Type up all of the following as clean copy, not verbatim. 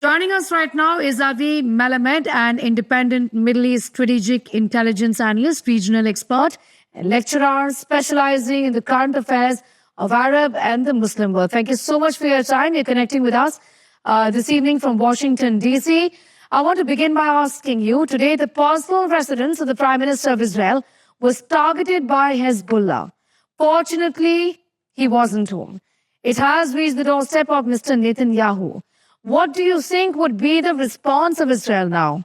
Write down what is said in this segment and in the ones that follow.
Joining us right now is Avi Melamed, an independent Middle East strategic intelligence analyst, regional expert, and lecturer specializing in the current affairs of Arab and the Muslim world. Thank you so much for your time. You're connecting with us this evening from Washington, D.C. I want to begin by asking you, today the personal residence of the Prime Minister of Israel was targeted by Hezbollah. Fortunately, he wasn't home. It has reached the doorstep of Mr. Netanyahu. What do you think would be the response of Israel now?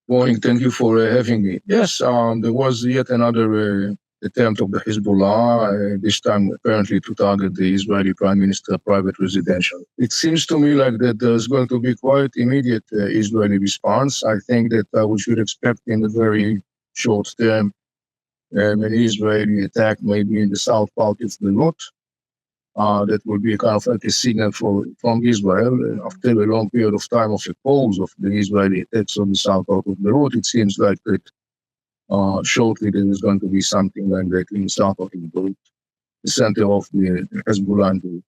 Morning, thank you for having me. Yes, there was yet another attempt of the Hezbollah, this time apparently to target the Israeli Prime Minister private residential. It seems to me like that there's going to be quite immediate Israeli response. I think that we should expect in the very short term an Israeli attack maybe in the south part of Beirut. That will be kind of like a signal from Israel. After a long period of time of a pause of the Israeli attacks on the south part of Beirut, it seems like that shortly there is going to be something like that in the south part of Beirut, the center of the Hezbollah.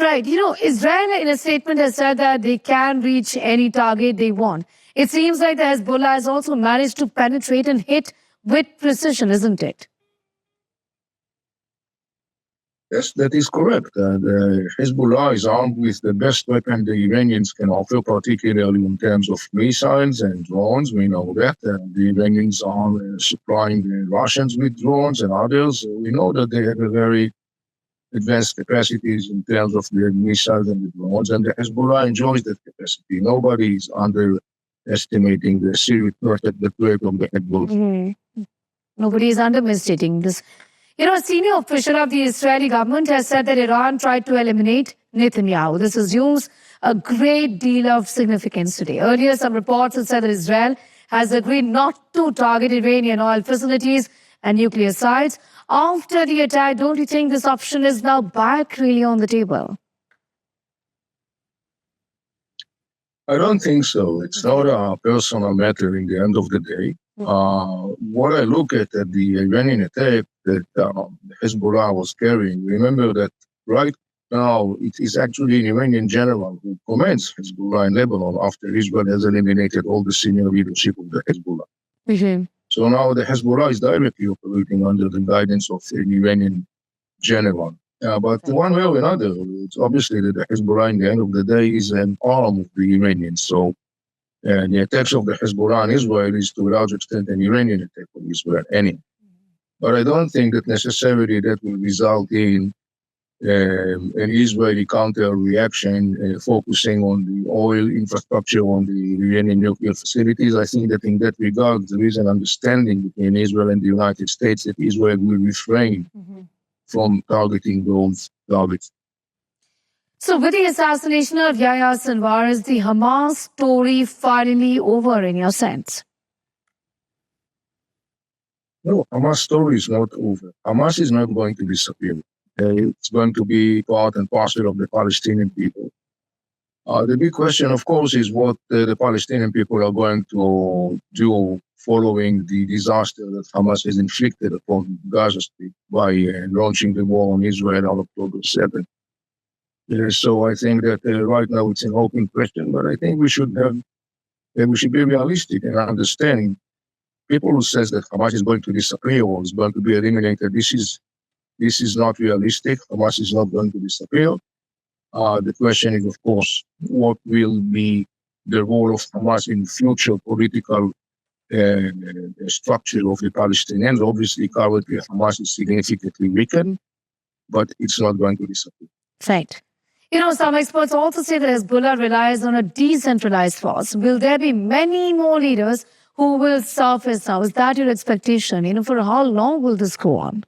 Right. Israel in a statement has said that they can reach any target they want. It seems like the Hezbollah has also managed to penetrate and hit with precision, isn't it? Yes, that is correct. The Hezbollah is armed with the best weapon the Iranians can offer, particularly in terms of missiles and drones. We know that. The Iranians are supplying the Russians with drones and others. We know that they have a very advanced capacities in terms of the missiles and the drones, and the Hezbollah enjoys that capacity. Nobody is underestimating the serious threat of the Hezbollah. Mm-hmm. Nobody is underestimating this. A senior official of the Israeli government has said that Iran tried to eliminate Netanyahu. This assumes a great deal of significance today. Earlier, some reports have said that Israel has agreed not to target Iranian oil facilities and nuclear sites. After the attack, don't you think this option is now back really on the table? I don't think so. It's not a personal matter in the end of the day. What I look at the Iranian attack that Hezbollah was carrying, remember that right now it is actually an Iranian general who commands Hezbollah in Lebanon after Israel has eliminated all the senior leadership of the Hezbollah. Mm-hmm. So now the Hezbollah is directly operating under the guidance of an Iranian general. But one way or another, it's obviously that the Hezbollah, in the end of the day, is an arm of the Iranians. So the attacks of the Hezbollah on Israel is to a large extent an Iranian attack on Israel, anyway. But I don't think that necessarily that will result in an Israeli counter-reaction focusing on the oil infrastructure, on the Iranian nuclear facilities. I think that in that regard, there is an understanding between Israel and the United States that Israel will refrain from targeting those targets. So with the assassination of Yahya Sinwar, is the Hamas story finally over in your sense? No, Hamas story is not over. Hamas is not going to disappear. It's going to be part and parcel of the Palestinian people. The big question, of course, is what the Palestinian people are going to do following the disaster that Hamas has inflicted upon Gaza Strip by launching the war on Israel on October 7th. So I think that right now it's an open question, but I think we should be realistic in understanding. People who says that Hamas is going to disappear or is going to be eliminated, this is not realistic. Hamas is not going to disappear. The question is, of course, what will be the role of Hamas in future political structure of the Palestinians? Obviously, currently Hamas is significantly weakened, but it's not going to disappear. Right. Some experts also say that Hezbollah relies on a decentralized force. Will there be many more leaders who will surface now? Is that your expectation? For how long will this go on?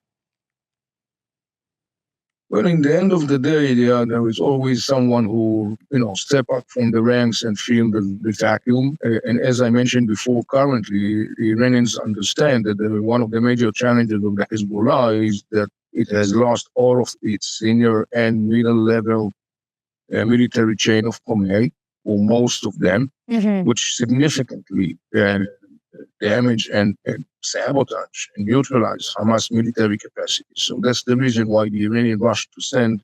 Well, in the end of the day, there is always someone who, step up from the ranks and fill the vacuum. And as I mentioned before, currently, the Iranians understand that one of the major challenges of the Hezbollah is that it has lost all of its senior and middle-level military chain of command, or most of them, which significantly damage and sabotage and neutralize Hamas military capacity. So that's the reason why the Iranian rushed to send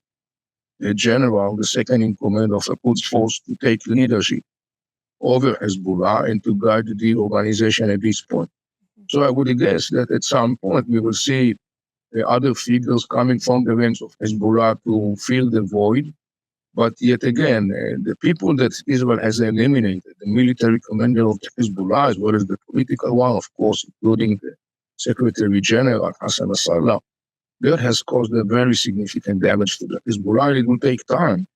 general, the second in command of a Quds force, to take leadership over Hezbollah and to guide the organization at this point. So I would guess that at some point we will see other figures coming from the ranks of Hezbollah to fill the void. But yet again, the people that Israel has eliminated, the military commander of Hezbollah, as well as the political one, of course, including the Secretary General Hassan Nasrallah, that has caused a very significant damage to the Hezbollah. It will take time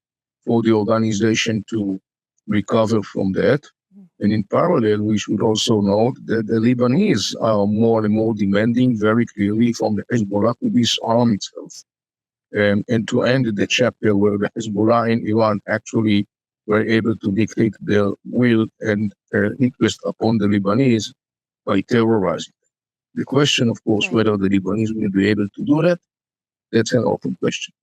for the organization to recover from that. And in parallel, we should also note that the Lebanese are more and more demanding very clearly from the Hezbollah to disarm itself. And to end the chapter where the Hezbollah in Iran actually were able to dictate their will and interest upon the Lebanese by terrorizing. The question, of course, whether the Lebanese will be able to do that, that's an open question.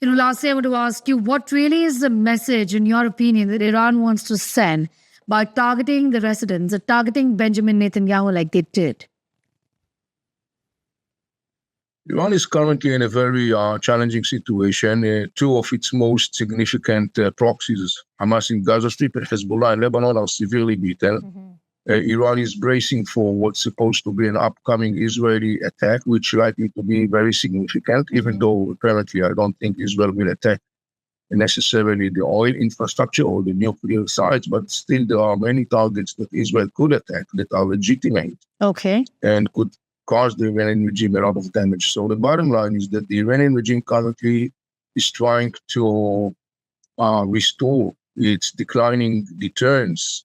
Lastly, I want to ask you, what really is the message, in your opinion, that Iran wants to send by targeting the residents, targeting Benjamin Netanyahu like they did? Iran is currently in a very challenging situation. Two of its most significant proxies, Hamas in Gaza Strip and Hezbollah in Lebanon, are severely beaten. Iran is bracing for what's supposed to be an upcoming Israeli attack, which is likely to be very significant, even though apparently I don't think Israel will attack necessarily the oil infrastructure or the nuclear sites, but still there are many targets that Israel could attack that are legitimate and could cause the Iranian regime a lot of damage. So the bottom line is that the Iranian regime currently is trying to restore its declining deterrence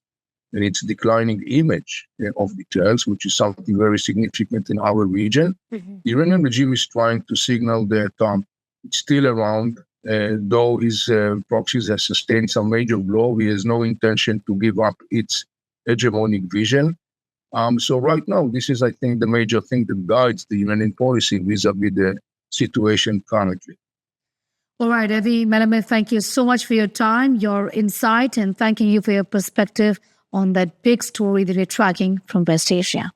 and its declining image of deterrence, which is something very significant in our region. The Iranian regime is trying to signal that it's still around, though his proxies have sustained some major blow. He has no intention to give up its hegemonic vision. So right now, this is, I think, the major thing that guides the Iranian policy vis-a-vis the situation currently. All right, Avi Melamed, thank you so much for your time, your insight, and thanking you for your perspective on that big story that you're tracking from West Asia.